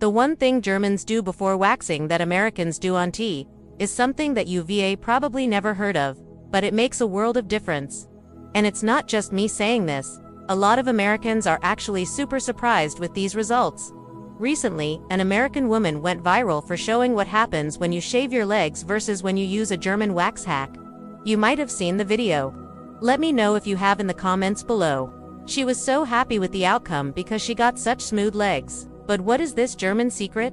The one thing Germans do before waxing that Americans do on tea is something that you've probably never heard of, but it makes a world of difference. And it's not just me saying this, a lot of Americans are actually super surprised with these results. Recently, an American woman went viral for showing what happens when you shave your legs versus when you use a German wax hack. You might have seen the video. Let me know if you have in the comments below. She was so happy with the outcome because she got such smooth legs. But what is this German secret?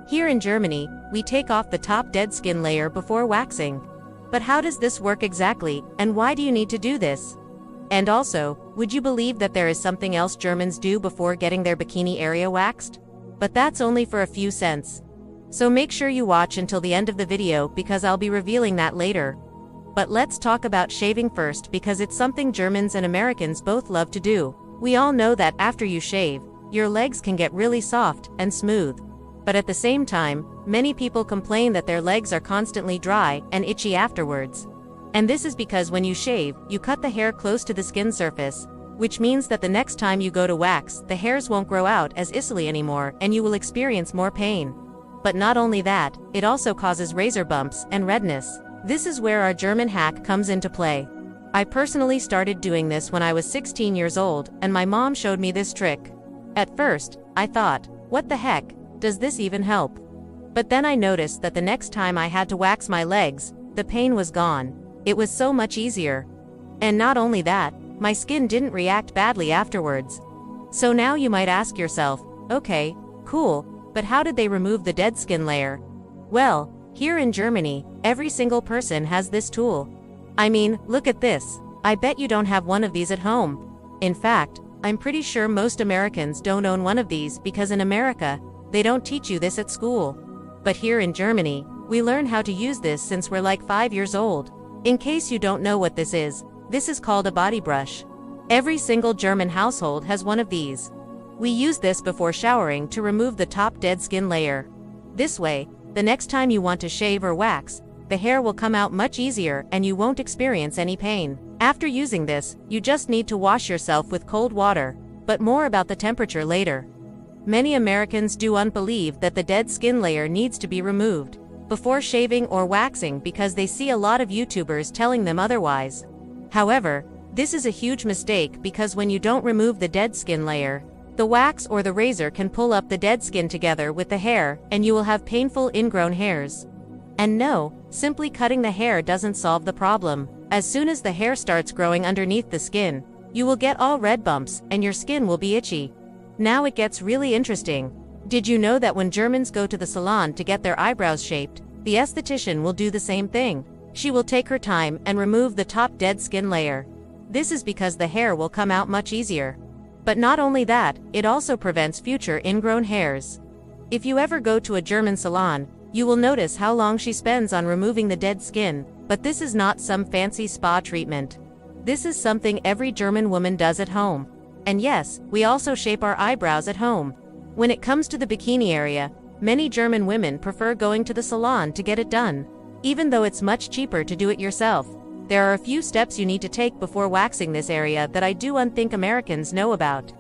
Here in Germany, we take off the top dead skin layer before waxing. But how does this work exactly, and why do you need to do this? And also, would you believe that there is something else Germans do before getting their bikini area waxed? But that's only for a few cents. So make sure you watch until the end of the video because I'll be revealing that later. But let's talk about shaving first because it's something Germans and Americans both love to do. We all know that after you shave, your legs can get really soft and smooth. But at the same time, many people complain that their legs are constantly dry and itchy afterwards. And this is because when you shave, you cut the hair close to the skin surface, which means that the next time you go to wax, the hairs won't grow out as easily anymore and you will experience more pain. But not only that, it also causes razor bumps and redness. This is where our German hack comes into play. I personally started doing this when I was 16 years old, and my mom showed me this trick. At first, I thought, what the heck, does this even help? But then I noticed that the next time I had to wax my legs, the pain was gone. It was so much easier. And not only that, my skin didn't react badly afterwards. So now you might ask yourself, okay, cool, but how did they remove the dead skin layer? Well, here in Germany, every single person has this tool. I mean, look at this. I bet you don't have one of these at home. In fact, I'm pretty sure most Americans don't own one of these because in America, they don't teach you this at school. But here in Germany, we learn how to use this since we're like 5 years old. In case you don't know what this is called a body brush. Every single German household has one of these. We use this before showering to remove the top dead skin layer. This way, the next time you want to shave or wax, the hair will come out much easier and you won't experience any pain. After using this, you just need to wash yourself with cold water, but more about the temperature later. Many Americans don't believe that the dead skin layer needs to be removed before shaving or waxing because they see a lot of YouTubers telling them otherwise. However, this is a huge mistake because when you don't remove the dead skin layer, the wax or the razor can pull up the dead skin together with the hair and you will have painful ingrown hairs. And no, simply cutting the hair doesn't solve the problem. As soon as the hair starts growing underneath the skin, you will get all red bumps and your skin will be itchy. Now it gets really interesting. Did you know that when Germans go to the salon to get their eyebrows shaped, the esthetician will do the same thing? She will take her time and remove the top dead skin layer. This is because the hair will come out much easier. But not only that, it also prevents future ingrown hairs. If you ever go to a German salon, you will notice how long she spends on removing the dead skin, but this is not some fancy spa treatment. This is something every German woman does at home. And yes, we also shape our eyebrows at home. When it comes to the bikini area, many German women prefer going to the salon to get it done. Even though it's much cheaper to do it yourself, there are a few steps you need to take before waxing this area that I don't think Americans know about.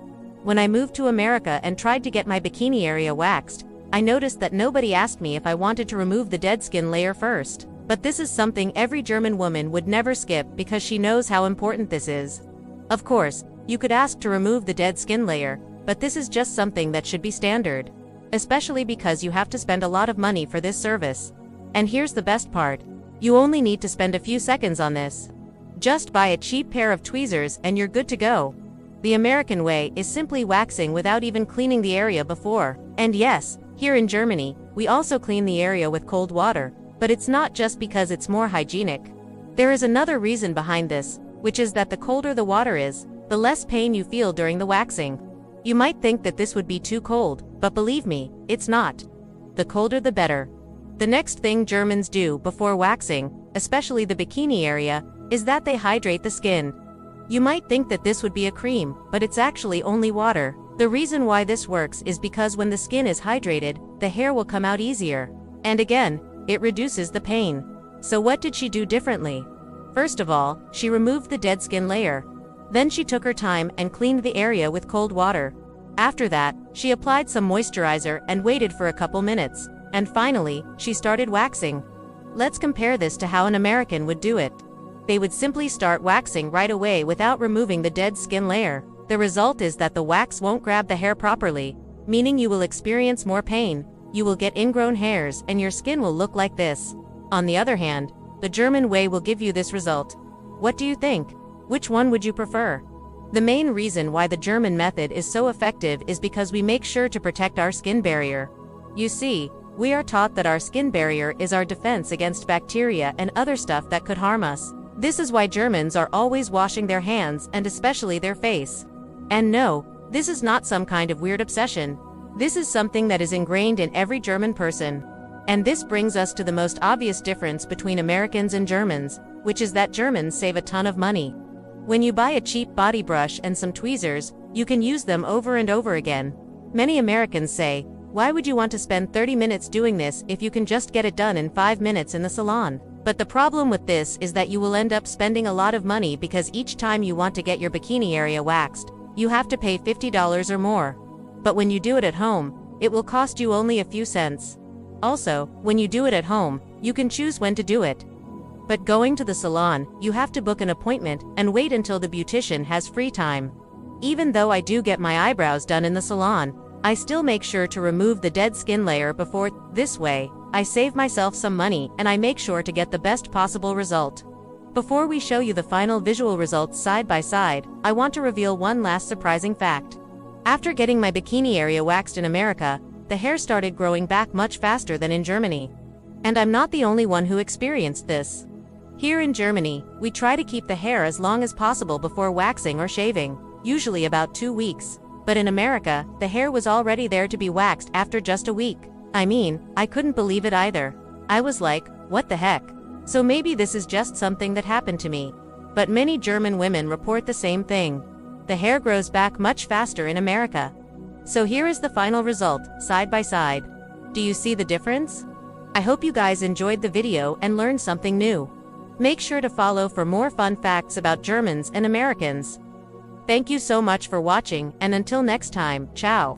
When I moved to America and tried to get my bikini area waxed, I noticed that nobody asked me if I wanted to remove the dead skin layer first. But this is something every German woman would never skip because she knows how important this is. Of course, you could ask to remove the dead skin layer, but this is just something that should be standard. Especially because you have to spend a lot of money for this service. And here's the best part. You only need to spend a few seconds on this. Just buy a cheap pair of tweezers and you're good to go. The American way is simply waxing without even cleaning the area before. And yes, here in Germany, we also clean the area with cold water, but it's not just because it's more hygienic. There is another reason behind this, which is that the colder the water is, the less pain you feel during the waxing. You might think that this would be too cold, but believe me, it's not. The colder the better. The next thing Germans do before waxing, especially the bikini area, is that they hydrate the skin. You might think that this would be a cream, but it's actually only water. The reason why this works is because when the skin is hydrated, the hair will come out easier. And again, it reduces the pain. So what did she do differently? First of all, she removed the dead skin layer. Then she took her time and cleaned the area with cold water. After that, she applied some moisturizer and waited for a couple minutes, and finally, she started waxing. Let's compare this to how an American would do it. They would simply start waxing right away without removing the dead skin layer. The result is that the wax won't grab the hair properly, meaning you will experience more pain, you will get ingrown hairs, and your skin will look like this. On the other hand, the German way will give you this result. What do you think? Which one would you prefer? The main reason why the German method is so effective is because we make sure to protect our skin barrier. You see, we are taught that our skin barrier is our defense against bacteria and other stuff that could harm us. This is why Germans are always washing their hands and especially their face. And no, this is not some kind of weird obsession. This is something that is ingrained in every German person. And this brings us to the most obvious difference between Americans and Germans, which is that Germans save a ton of money. When you buy a cheap body brush and some tweezers, you can use them over and over again. Many Americans say, why would you want to spend 30 minutes doing this if you can just get it done in 5 minutes in the salon? But the problem with this is that you will end up spending a lot of money because each time you want to get your bikini area waxed, you have to pay $50 or more. But when you do it at home, it will cost you only a few cents. Also, when you do it at home, you can choose when to do it. But going to the salon, you have to book an appointment and wait until the beautician has free time. Even though I do get my eyebrows done in the salon, I still make sure to remove the dead skin layer before. This way, I save myself some money and I make sure to get the best possible result. Before we show you the final visual results side by side, I want to reveal one last surprising fact. After getting my bikini area waxed in America, the hair started growing back much faster than in Germany. And I'm not the only one who experienced this. Here in Germany, we try to keep the hair as long as possible before waxing or shaving, usually about 2 weeks. But in America, the hair was already there to be waxed after just a week. I mean, I couldn't believe it either. I was like, what the heck? So maybe this is just something that happened to me. But many German women report the same thing. The hair grows back much faster in America. So here is the final result, side by side. Do you see the difference? I hope you guys enjoyed the video and learned something new. Make sure to follow for more fun facts about Germans and Americans. Thank you so much for watching, and until next time, ciao.